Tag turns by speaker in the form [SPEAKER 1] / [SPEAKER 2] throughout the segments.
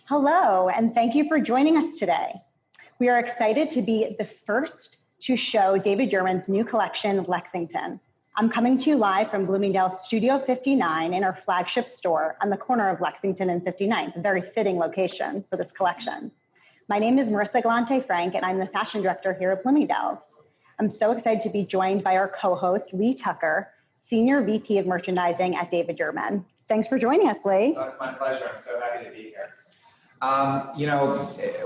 [SPEAKER 1] Hello, and thank you for joining us today. We are excited to be the first to show David Yurman's new collection, Lexington. I'm coming to you live from Bloomingdale's Studio 59 in our flagship store on the corner of Lexington and 59th, a very fitting location for this collection. My name is Marissa Galante-Frank, and I'm the fashion director here at Bloomingdale's. I'm so excited to be joined by our co-host, Lee Tucker, Senior VP of Merchandising at David Yurman. Thanks for joining us, Lee.
[SPEAKER 2] Oh, it's my pleasure. I'm so happy to be here.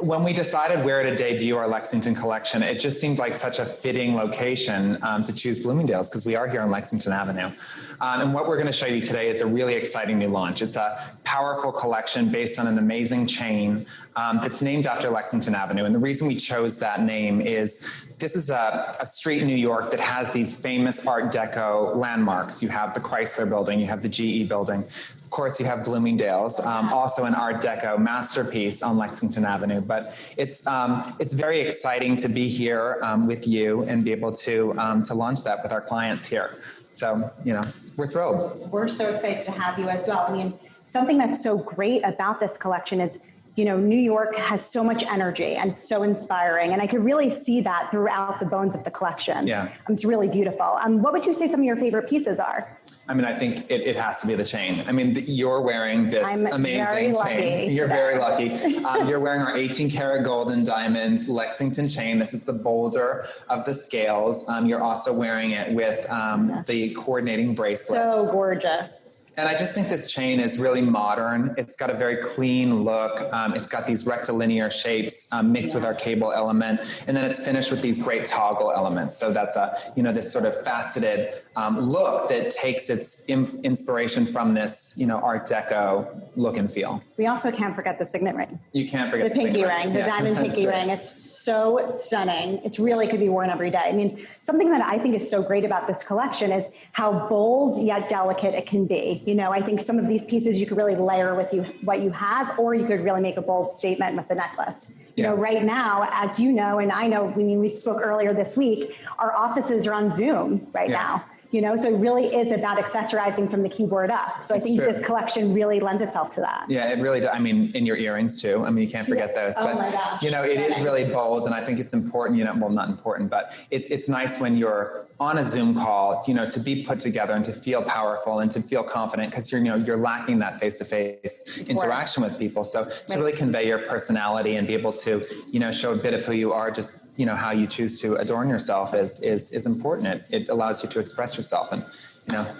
[SPEAKER 2] When we decided where to debut our Lexington collection, it just seemed like such a fitting location to choose Bloomingdale's because we are here on Lexington Avenue. And what we're going to show you today is a really exciting new launch. It's a powerful collection based on an amazing chain that's named after Lexington Avenue. And the reason we chose that name is this is a street in New York that has these famous Art Deco landmarks. You have the Chrysler Building, you have the GE Building. Of course, you have Bloomingdale's, also an Art Deco masterpiece on Lexington Avenue. But it's very exciting to be here with you and be able to launch that with our clients here. So, we're thrilled.
[SPEAKER 1] We're so excited to have you as well. I mean, something that's so great about this collection is New York has so much energy and it's so inspiring. And I could really see that throughout the bones of the collection.
[SPEAKER 2] Yeah.
[SPEAKER 1] It's really beautiful. What would you say some of your favorite pieces are?
[SPEAKER 2] I mean, I think it has to be the chain. I mean, you're wearing this amazing chain. You're very lucky. You're wearing our 18 karat gold and diamond Lexington chain. This is the bolder of the scales. You're also wearing it with the coordinating bracelet.
[SPEAKER 1] So gorgeous.
[SPEAKER 2] And I just think this chain is really modern. It's got a very clean look. It's got these rectilinear shapes mixed with our cable element. And then it's finished with these great toggle elements. So that's this sort of faceted look that takes its inspiration from this, Art Deco look and feel.
[SPEAKER 1] We also can't forget the signet ring.
[SPEAKER 2] You can't forget the
[SPEAKER 1] pinky ring, the diamond pinky ring. It's so stunning. It really could be worn every day. I mean, something that I think is so great about this collection is how bold yet delicate it can be. I think some of these pieces you could really layer with what you have, or you could really make a bold statement with the necklace. Right now, as you know, and I know, we spoke earlier this week, our offices are on Zoom right now. So it really is about accessorizing from the keyboard up. So I think this collection really lends itself to that.
[SPEAKER 2] Yeah, it really does. I mean, in your earrings too. I mean, you can't forget those.
[SPEAKER 1] Oh
[SPEAKER 2] but,
[SPEAKER 1] my gosh.
[SPEAKER 2] It is really bold, and I think it's important, well, not important, but it's nice when you're on a Zoom call, to be put together and to feel powerful and to feel confident because you're lacking that face-to-face interaction with people. So to really convey your personality and be able to, show a bit of who you are, just how you choose to adorn yourself is important. It allows you to express yourself, and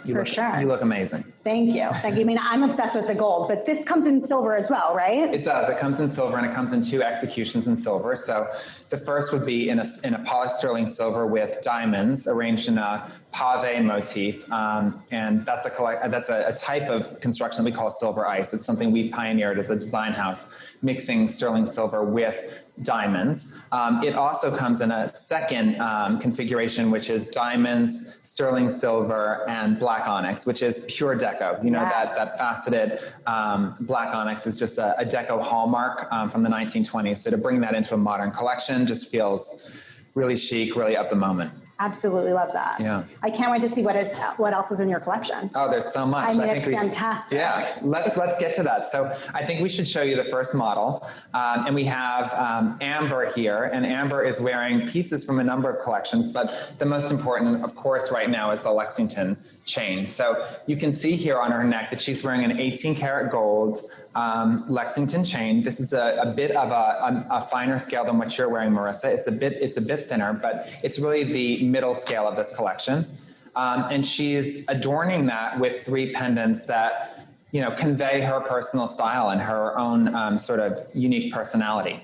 [SPEAKER 2] you look amazing.
[SPEAKER 1] Thank you. I mean, I'm obsessed with the gold, but this comes in silver as well, right?
[SPEAKER 2] It does. It comes in silver, and it comes in 2 executions in silver. So the first would be in a polished sterling silver with diamonds arranged in a pave motif, and that's a type of construction that we call silver ice. It's something we pioneered as a design house, mixing sterling silver with diamonds. It also comes in a second configuration, which is diamonds, sterling silver, and black onyx, which is pure deco. That faceted black onyx is just a deco hallmark from the 1920s. So to bring that into a modern collection just feels really chic, really of the moment.
[SPEAKER 1] Absolutely love that.
[SPEAKER 2] Yeah.
[SPEAKER 1] I can't wait to see what else is in your collection.
[SPEAKER 2] Oh, there's so much.
[SPEAKER 1] I think it's fantastic.
[SPEAKER 2] Yeah, let's get to that. So I think we should show you the first model. And we have Amber here, and Amber is wearing pieces from a number of collections, but the most important, of course, right now is the Lexington chain. So you can see here on her neck that she's wearing an 18 karat gold Lexington chain. This is a bit of a finer scale than what you're wearing, Marissa. It's a bit thinner, but it's really the middle scale of this collection. And she's adorning that with 3 pendants that convey her personal style and her own sort of unique personality.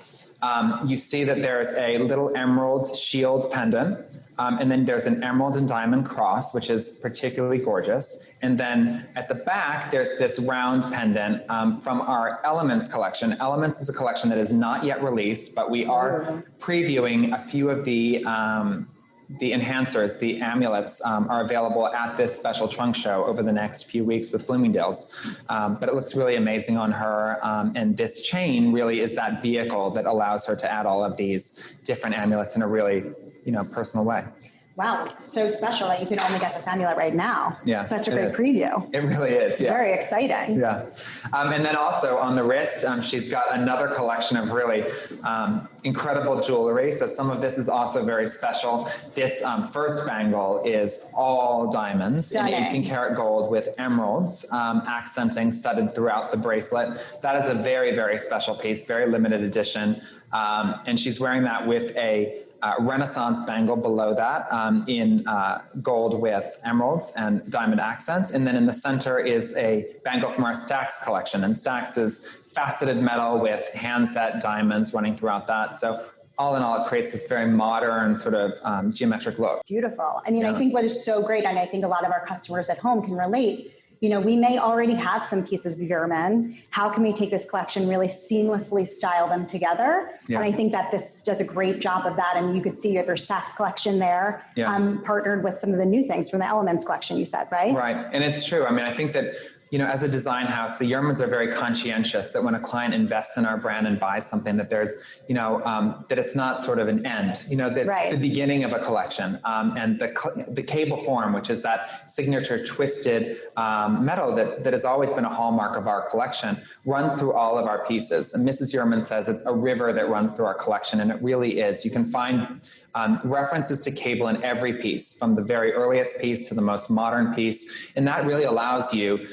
[SPEAKER 2] You see that there's a little emerald shield pendant. And then there's an emerald and diamond cross, which is particularly gorgeous. And then at the back, there's this round pendant from our Elements collection. Elements is a collection that is not yet released, but we are previewing a few of the enhancers, the amulets, are available at this special trunk show over the next few weeks with Bloomingdale's. But it looks really amazing on her. And this chain really is that vehicle that allows her to add all of these different amulets in a really personal way.
[SPEAKER 1] Wow, so special that you can only get this amulet right now.
[SPEAKER 2] Yeah,
[SPEAKER 1] such a great preview.
[SPEAKER 2] It really is. Yeah.
[SPEAKER 1] Very exciting.
[SPEAKER 2] Yeah. And then also on the wrist, she's got another collection of really incredible jewelry. So some of this is also very special. This first bangle is all diamonds in 18 karat gold with emeralds accenting, studded throughout the bracelet. That is a very, very special piece, very limited edition. And she's wearing that with a Renaissance bangle below that in gold with emeralds and diamond accents. And then in the center is a bangle from our Stax collection. And Stax is faceted metal with hand-set diamonds running throughout that. So all in all, it creates this very modern sort of geometric look.
[SPEAKER 1] Beautiful. I mean, I think what is so great, and I think a lot of our customers at home can relate, you know, we may already have some pieces of Yurman. How can we take this collection, really seamlessly style them together? Yeah. And I think that this does a great job of that. And you could see you have your Stax collection there, partnered with some of the new things from the Elements collection, you said, right?
[SPEAKER 2] Right. And it's true. I mean, I think that, you know, as a design house, the Yurmans are very conscientious that when a client invests in our brand and buys something, that there's, you know, that it's not sort of an end, you know, that's the beginning of a collection. And the cable form, which is that signature twisted metal that has always been a hallmark of our collection, runs through all of our pieces. And Mrs. Yurman says it's a river that runs through our collection, and it really is. You can find references to cable in every piece, from the very earliest piece to the most modern piece. And that really allows you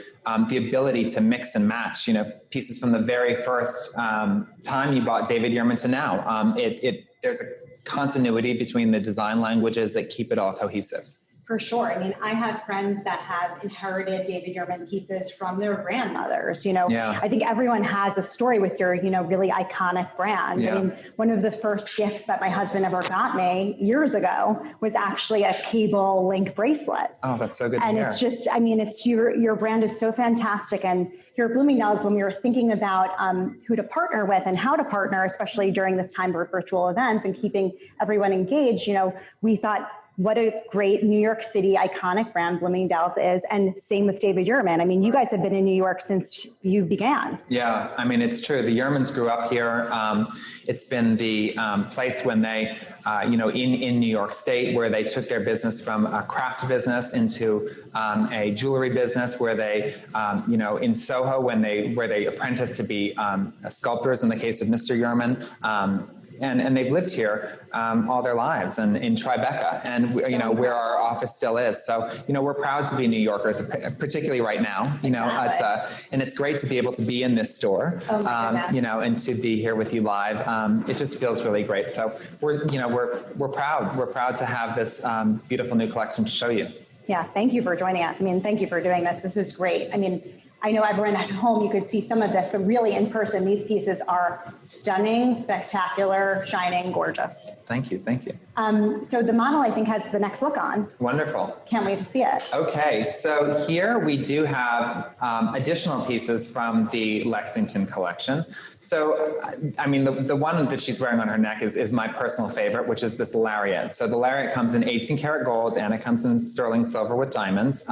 [SPEAKER 2] the ability to mix and match, you know, pieces from the very first time you bought David Yurman to now. There's a continuity between the design languages that keep it all cohesive.
[SPEAKER 1] For sure. I mean, I have friends that have inherited David Yurman pieces from their grandmothers. You know, I think everyone has a story with your, you know, really iconic brand. I mean, one of the first gifts that my husband ever got me years ago was actually a cable link bracelet.
[SPEAKER 2] Oh, that's so good to
[SPEAKER 1] hear. And it's just, I mean, it's your brand is so fantastic. And here at Bloomingdale's, when we were thinking about who to partner with and how to partner, especially during this time of virtual events and keeping everyone engaged, you know, we thought, what a great New York City iconic brand Bloomingdale's is. And same with David Yurman. I mean, you guys have been in New York since you began. Yeah,
[SPEAKER 2] I mean, it's true. The Yurmans grew up here. It's been the place when they, you know, in New York State, where they took their business from a craft business into a jewelry business, where they, you know, in Soho, where they apprenticed to be sculptors in the case of Mr. Yurman. And they've lived here all their lives, and in Tribeca, and you know where our office still is. So you know we're proud to be New Yorkers, particularly right now. You know, and it's great to be able to be in this store. You know, and to be here with you live. It just feels really great. So we're proud. We're proud to have this beautiful new collection to show you.
[SPEAKER 1] Yeah, thank you for joining us. I mean, thank you for doing this. This is great. I mean, I know everyone at home, you could see some of this, but really in person, these pieces are stunning, spectacular, shining, gorgeous.
[SPEAKER 2] Thank you. Thank you.
[SPEAKER 1] So the model, I think, has the next look on.
[SPEAKER 2] Wonderful.
[SPEAKER 1] Can't wait to see it.
[SPEAKER 2] Okay, so here we do have additional pieces from the Lexington collection. So, I mean, the one that she's wearing on her neck is my personal favorite, which is this Lariat. So the Lariat comes in 18 karat gold, and it comes in sterling silver with diamonds.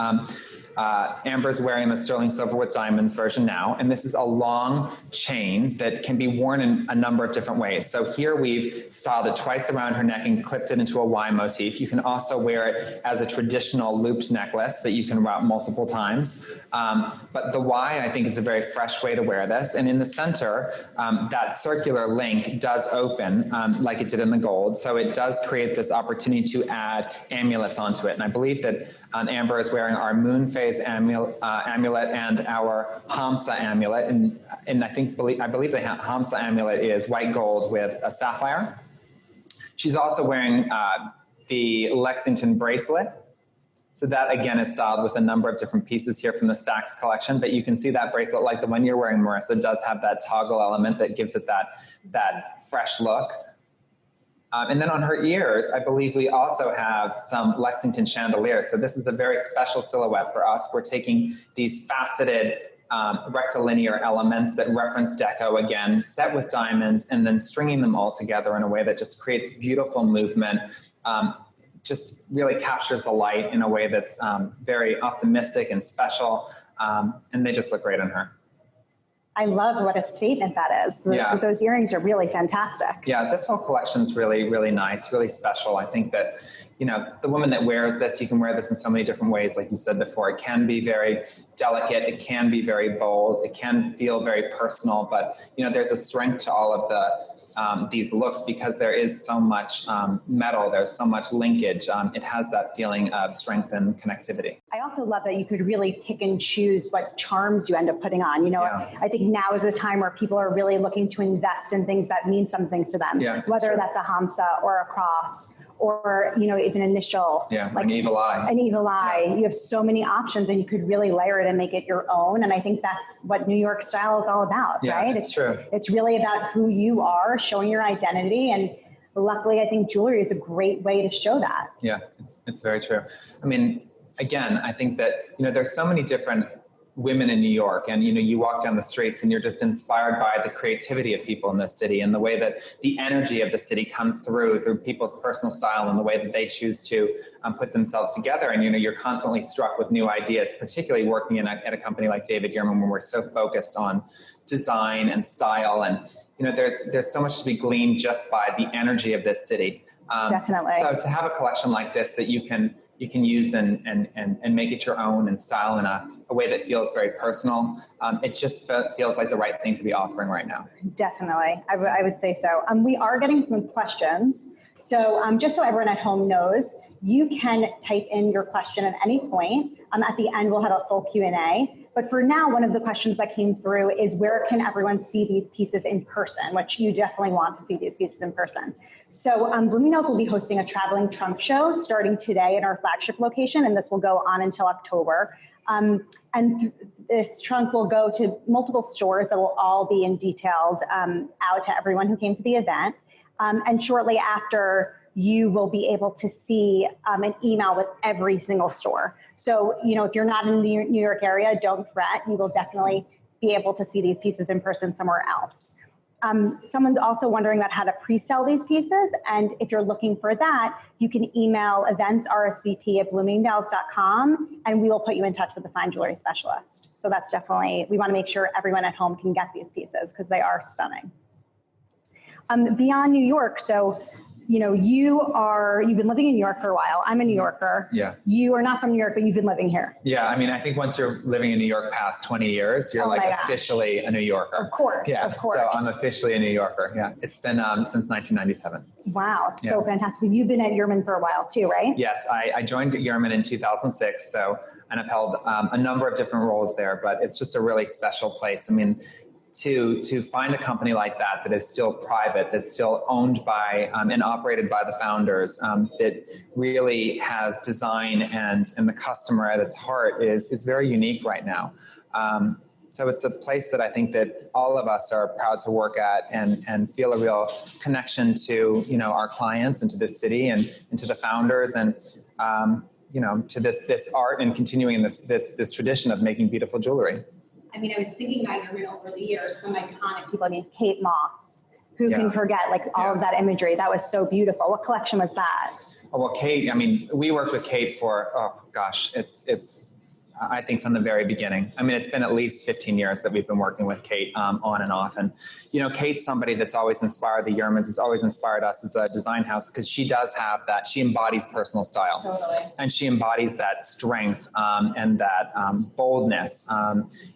[SPEAKER 2] Amber's wearing the sterling silver with diamonds version now, and this is a long chain that can be worn in a number of different ways. So here we've styled it twice around her neck and clipped it into a Y motif. You can also wear it as a traditional looped necklace that you can route multiple times. But the Y, I think, is a very fresh way to wear this. And in the center, that circular link does open like it did in the gold. So it does create this opportunity to add amulets onto it. And I believe that Amber is wearing our moon phase amulet and our Hamsa amulet. And I believe the Hamsa amulet is white gold with a sapphire. She's also wearing the Lexington Bracelet. So that, again, is styled with a number of different pieces here from the Stax collection. But you can see that bracelet, like the one you're wearing, Marissa, does have that toggle element that gives it that fresh look. And then on her ears, I believe we also have some Lexington Chandeliers. So this is a very special silhouette for us. We're taking these faceted rectilinear elements that reference deco, again, set with diamonds, and then stringing them all together in a way that just creates beautiful movement, just really captures the light in a way that's very optimistic and special, and they just look great on her.
[SPEAKER 1] I love what a statement that is.
[SPEAKER 2] Yeah.
[SPEAKER 1] Those earrings are really fantastic.
[SPEAKER 2] Yeah, this whole collection is really, really nice, really special. I think that, you know, the woman that wears this, you can wear this in so many different ways. Like you said before, it can be very delicate. It can be very bold. It can feel very personal. But, you know, there's a strength to all of these looks because there is so much metal. There's so much linkage. It has that feeling of strength and connectivity.
[SPEAKER 1] I also love that you could really pick and choose what charms you end up putting on. You know, I think now is a time where people are really looking to invest in things that mean something to them, whether that's a hamsa or a cross or, you know, even initial.
[SPEAKER 2] Like an evil eye.
[SPEAKER 1] An evil eye. You have so many options and you could really layer it and make it your own. And I think that's what New York style is all about, right?
[SPEAKER 2] It's true.
[SPEAKER 1] It's really about who you are, showing your identity. And luckily, I think jewelry is a great way to show that.
[SPEAKER 2] Yeah, it's very true. I mean, again, I think that, you know, there's so many different women in New York, and, you know, you walk down the streets and you're just inspired by the creativity of people in this city and the way that the energy of the city comes through people's personal style and the way that they choose to put themselves together. And, you know, you're constantly struck with new ideas, particularly working at a company like David Yurman, where we're so focused on design and style. And, you know, there's so much to be gleaned just by the energy of this city.
[SPEAKER 1] Definitely.
[SPEAKER 2] So to have a collection like this that you can use and make it your own and style in a way that feels very personal. It just feels like the right thing to be offering right now.
[SPEAKER 1] Definitely. I would say so. We are getting some questions. So just so everyone at home knows, you can type in your question at any point. At the end, we'll have a full Q&A. But for now, one of the questions that came through is where can everyone see these pieces in person, which you definitely want to see these pieces in person. So Bloomingdale's will be hosting a traveling trunk show starting today at our flagship location, and this will go on until October. This trunk will go to multiple stores that will all be in detailed out to everyone who came to the event. And shortly after, you will be able to see an email with every single store. So, you know, if you're not in the New York area, don't fret. You will definitely be able to see these pieces in person somewhere else. Someone's also wondering about how to pre-sell these pieces. And if you're looking for that, you can email eventsrsvp@bloomingdales.com and we will put you in touch with the fine jewelry specialist. So that's definitely, we want to make sure everyone at home can get these pieces because they are stunning. Beyond New York, so, you know, you've been living in New York for a while. I'm a New Yorker.
[SPEAKER 2] Yeah.
[SPEAKER 1] You are not from New York, but you've been living here.
[SPEAKER 2] Yeah. I mean, I think once you're living in New York past 20 years, you're officially a New Yorker.
[SPEAKER 1] Of course.
[SPEAKER 2] Yeah.
[SPEAKER 1] Of course.
[SPEAKER 2] So I'm officially a New Yorker. Yeah. It's been since 1997.
[SPEAKER 1] Wow. It's so fantastic. You've been at Yurman for a while too, right?
[SPEAKER 2] Yes. I joined Yurman in 2006. And I've held a number of different roles there, but it's just a really special place. I mean, to find a company like that is still private, that's still owned by and operated by the founders, that really has design and the customer at its heart is very unique right now. So it's a place that I think that all of us are proud to work at and feel a real connection to, you know, our clients and to this city and to the founders and, you know, to this art and continuing this tradition of making beautiful jewelry.
[SPEAKER 1] I mean, I was thinking about Yurman over the years, some iconic people. I mean, Kate Moss. Who can forget like all of that imagery? That was so beautiful. What collection was that? Oh,
[SPEAKER 2] well, Kate, I mean, we worked with Kate for, it's I think from the very beginning. I mean, it's been at least 15 years that we've been working with Kate on and off. And, you know, Kate's somebody that's always inspired the Yurmans, has always inspired us as a design house because she does have that. She embodies personal style.
[SPEAKER 1] Totally.
[SPEAKER 2] And she embodies that strength and that boldness.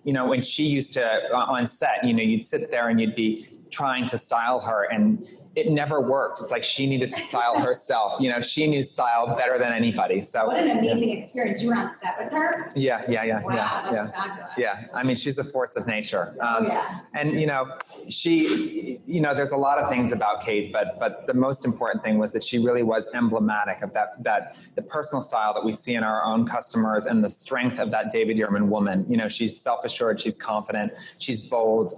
[SPEAKER 2] You know, when she used to, on set, you know, you'd sit there and you'd be trying to style her and it never worked. It's like she needed to style herself. You know, she knew style better than anybody. So
[SPEAKER 1] what an amazing experience. You were on set with her?
[SPEAKER 2] Yeah.
[SPEAKER 1] Wow, that's fabulous.
[SPEAKER 2] Yeah. I mean, she's a force of nature. And, you know, she, you know, there's a lot of things about Kate, but the most important thing was that she really was emblematic of that the personal style that we see in our own customers and the strength of that David Yurman woman. You know, she's self-assured, she's confident, she's bold,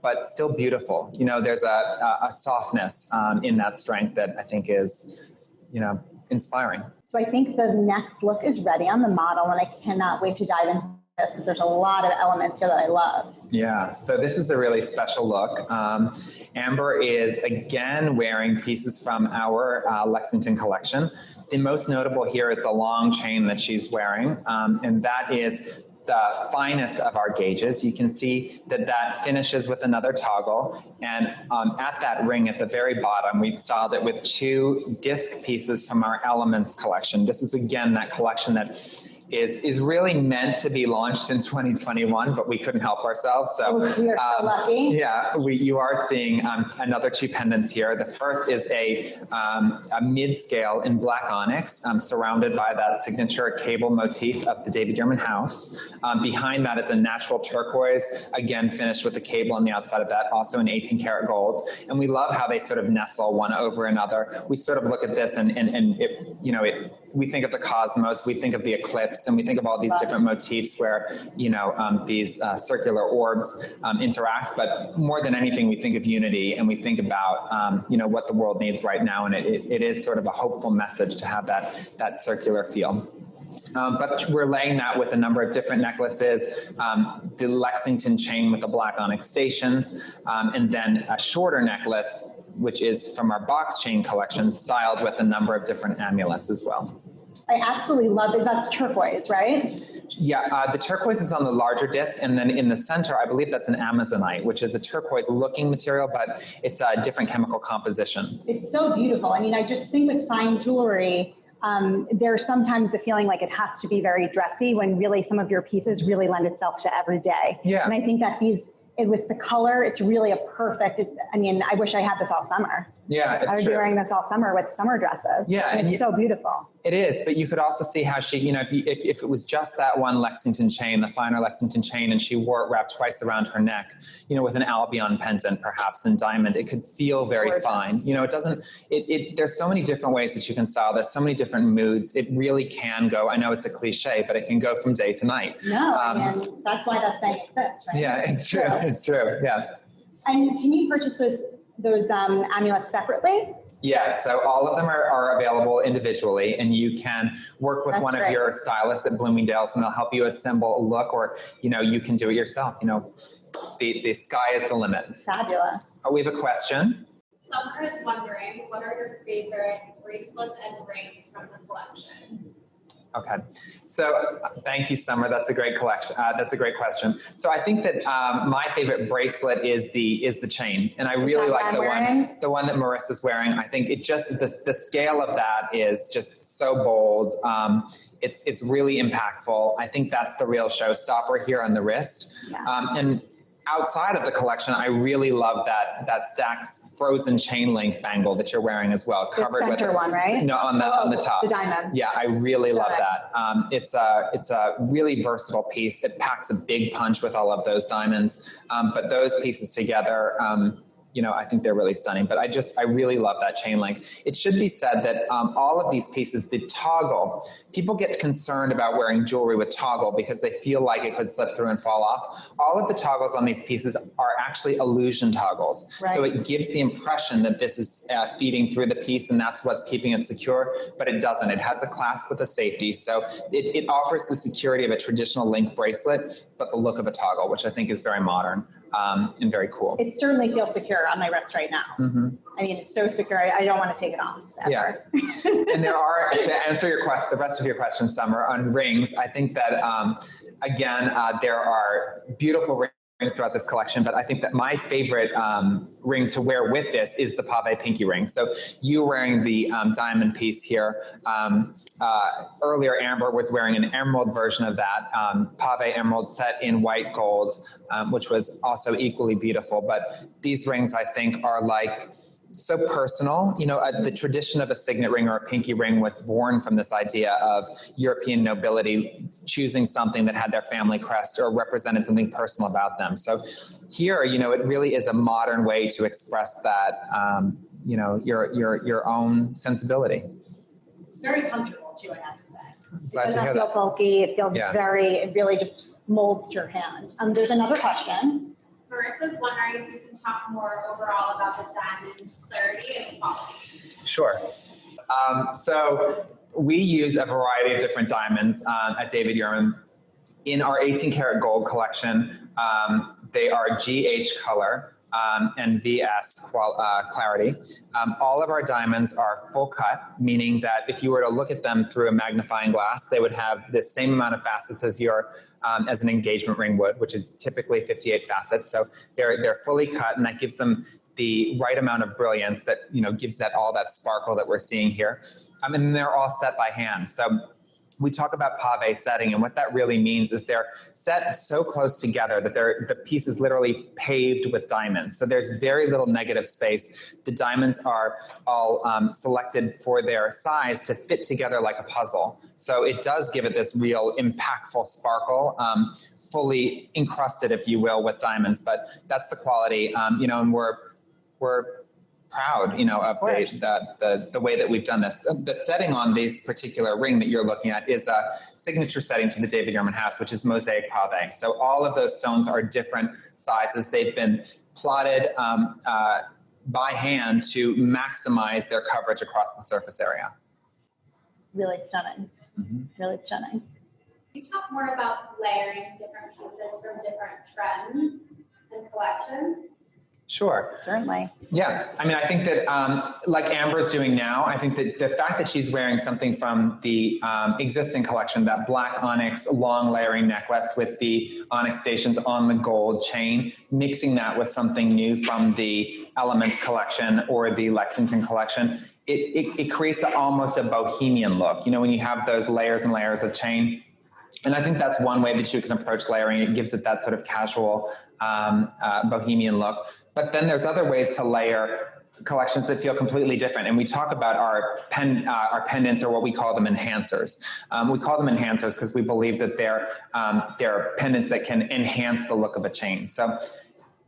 [SPEAKER 2] but still beautiful. You know, there's a softness in that strength that I think is, you know, inspiring.
[SPEAKER 1] So I think the next look is ready on the model, and I cannot wait to dive into this because there's a lot of elements here that I love.
[SPEAKER 2] Yeah, so this is a really special look. Amber is again wearing pieces from our Lexington collection. The most notable here is the long chain that she's wearing, and that is the finest of our gauges. You can see that that finishes with another toggle. And at that ring at the very bottom, we've styled it with 2 disc pieces from our Elements collection. This is, again, that collection that is really meant to be launched in 2021, but we couldn't help ourselves. So
[SPEAKER 1] we are so lucky.
[SPEAKER 2] Yeah, you are seeing another 2 pendants here. The first is a mid-scale in black onyx, surrounded by that signature cable motif of the David Yurman house. Behind that is a natural turquoise, again finished with a cable on the outside of that, also in 18 karat gold. And we love how they sort of nestle one over another. We sort of look at this and we think of the cosmos, we think of the eclipse, and we think of all these different motifs where, these circular orbs interact. But more than anything, we think of unity, and we think about, what the world needs right now. And it is sort of a hopeful message to have that circular feel. But we're laying that with a number of different necklaces, the Lexington chain with the black onyx stations, and then a shorter necklace, which is from our box chain collection, styled with a number of different amulets as well.
[SPEAKER 1] I absolutely love it. That's turquoise, right?
[SPEAKER 2] Yeah, the turquoise is on the larger disc, and then in the center, I believe that's an Amazonite, which is a turquoise-looking material, but it's a different chemical composition.
[SPEAKER 1] It's so beautiful. I mean, I just think with fine jewelry, there's sometimes a feeling like it has to be very dressy when really some of your pieces really lend itself to every day.
[SPEAKER 2] Yeah.
[SPEAKER 1] And I think that with the color, it's really a perfect, I wish I had this all summer.
[SPEAKER 2] Yeah, it's true.
[SPEAKER 1] I would be wearing this all summer with summer dresses.
[SPEAKER 2] Yeah.
[SPEAKER 1] And it's so beautiful.
[SPEAKER 2] It is, but you could also see how she, if it was just that one Lexington chain, the finer Lexington chain, and she wore it wrapped twice around her neck, with an Albion pendant perhaps in diamond, it could feel very
[SPEAKER 1] gorgeous.
[SPEAKER 2] Fine. It doesn't, there's so many different ways that you can style this, so many different moods. It really can go, I know it's a cliche, but it can go from day to night.
[SPEAKER 1] No, that's why that saying exists, right?
[SPEAKER 2] Yeah, it's true. It's true. Yeah.
[SPEAKER 1] And can you purchase those amulets separately?
[SPEAKER 2] Yes, so all of them are available individually, and you can work with one of your stylists at Bloomingdale's, and they'll help you assemble a look, or you can do it yourself. The sky is the limit.
[SPEAKER 1] Fabulous.
[SPEAKER 2] We have a question.
[SPEAKER 3] Summer is wondering, what are your favorite bracelets and rings from the collection?
[SPEAKER 2] Okay, so thank you, Summer. That's a great collection. That's a great question. So I think that my favorite bracelet is the chain, and I really like the one that Marissa's wearing. I think it just the scale of that is just so bold. It's really impactful. I think that's the real showstopper here on the wrist.
[SPEAKER 1] Yes.
[SPEAKER 2] And outside of the collection, I really love that Stax frozen chain link bangle that you're wearing as well.
[SPEAKER 1] Covered the center one, right?
[SPEAKER 2] No, on the top.
[SPEAKER 1] The diamond.
[SPEAKER 2] Yeah, I really love that. It's a really versatile piece. It packs a big punch with all of those diamonds. But those pieces together, I think they're really stunning. But I really love that chain link. It should be said that all of these pieces, the toggle, people get concerned about wearing jewelry with toggle because they feel like it could slip through and fall off. All of the toggles on these pieces are actually illusion toggles. Right. So it gives the impression that this is feeding through the piece and that's what's keeping it secure, but it doesn't. It has a clasp with a safety. So it offers the security of a traditional link bracelet, but the look of a toggle, which I think is very modern. And very cool.
[SPEAKER 1] It certainly feels secure on my wrist right now. Mm-hmm. I mean, it's so secure. I don't want to take it off ever.
[SPEAKER 2] Yeah. And there are, to answer your question, the rest of your question, Summer, on rings, I think that, there are beautiful rings throughout this collection, but I think that my favorite ring to wear with this is the Pave pinky ring. So you wearing the diamond piece here. Earlier, Amber was wearing an emerald version of that, Pave emerald set in white gold, which was also equally beautiful. But these rings, I think, are like so personal. The tradition of a signet ring or a pinky ring was born from this idea of European nobility choosing something that had their family crest or represented something personal about them. So here, it really is a modern way to express that, your own sensibility.
[SPEAKER 1] It's very comfortable too, I have to say. It
[SPEAKER 2] Glad
[SPEAKER 1] doesn't feel bulky. It feels it really just molds to your hand. There's another question.
[SPEAKER 3] Marissa's wondering if you can talk more overall about the diamond clarity and quality. Sure.
[SPEAKER 2] So we use a variety of different diamonds at David Yurman. In our 18 karat gold collection, they are GH color. and VS clarity. All of our diamonds are full cut, meaning that if you were to look at them through a magnifying glass, they would have the same amount of facets as as an engagement ring would, which is typically 58 facets. So they're fully cut, and that gives them the right amount of brilliance that, gives that all that sparkle that we're seeing here. And they're all set by hand. So we talk about pave setting, and what that really means is they're set so close together that the piece is literally paved with diamonds. So there's very little negative space. The diamonds are all selected for their size to fit together like a puzzle. So it does give it this real impactful sparkle, fully encrusted, if you will, with diamonds. But that's the quality, and we're proud, of the way that we've done this. The setting on this particular ring that you're looking at is a signature setting to the David Yurman house, which is mosaic pave. So all of those stones are different sizes. They've been plotted by hand to maximize their coverage across the surface area.
[SPEAKER 1] Really stunning.
[SPEAKER 2] Mm-hmm.
[SPEAKER 1] Really stunning.
[SPEAKER 3] Can you talk more about layering different pieces from different trends and collections?
[SPEAKER 2] Sure.
[SPEAKER 1] Certainly.
[SPEAKER 2] Yeah. I think that like Amber's doing now, I think that the fact that she's wearing something from the existing collection, that black onyx long layering necklace with the onyx stations on the gold chain, mixing that with something new from the Elements collection or the Lexington collection, it creates almost a bohemian look. When you have those layers and layers of chain. And I think that's one way that you can approach layering. It gives it that sort of casual bohemian look. But then there's other ways to layer collections that feel completely different. And we talk about our pendants, or what we call them, enhancers. We call them enhancers because we believe that they're pendants that can enhance the look of a chain. So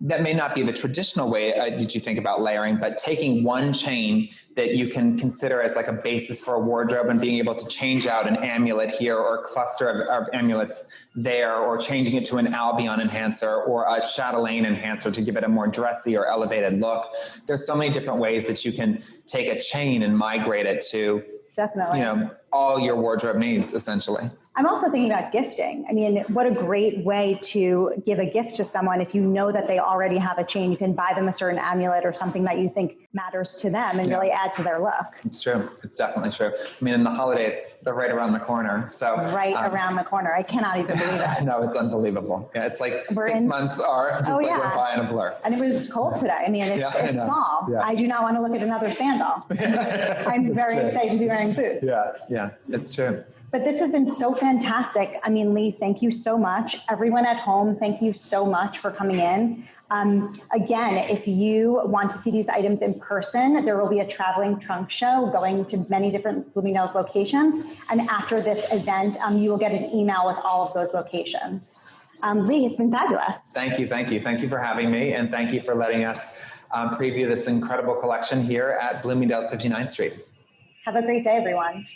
[SPEAKER 2] that may not be the traditional way that you think about layering, but taking one chain that you can consider as like a basis for a wardrobe and being able to change out an amulet here or a cluster of amulets there, or changing it to an Albion enhancer or a chatelaine enhancer to give it a more dressy or elevated look. There's so many different ways that you can take a chain and migrate it to,
[SPEAKER 1] definitely,
[SPEAKER 2] all your wardrobe needs, essentially.
[SPEAKER 1] I'm also thinking about gifting. What a great way to give a gift to someone. If you know that they already have a chain, you can buy them a certain amulet or something that you think matters to them and really add to their look.
[SPEAKER 2] It's true. It's definitely true. In the holidays, they're right around the corner. So
[SPEAKER 1] around the corner. I cannot even believe it.
[SPEAKER 2] No, it's unbelievable. Yeah, it's like 6 months are just we're by in a blur.
[SPEAKER 1] And it was cold today. It's fall. Yeah. I do not want to look at another sandal. I'm very excited to be wearing boots.
[SPEAKER 2] Yeah, it's true.
[SPEAKER 1] But this has been so fantastic. Lee, thank you so much. Everyone at home, thank you so much for coming in. Again, if you want to see these items in person, there will be a traveling trunk show going to many different Bloomingdale's locations. And after this event, you will get an email with all of those locations. Lee, it's been fabulous.
[SPEAKER 2] Thank you. Thank you. Thank you for having me. And thank you for letting us preview this incredible collection here at Bloomingdale's 59th Street.
[SPEAKER 1] Have a great day, everyone.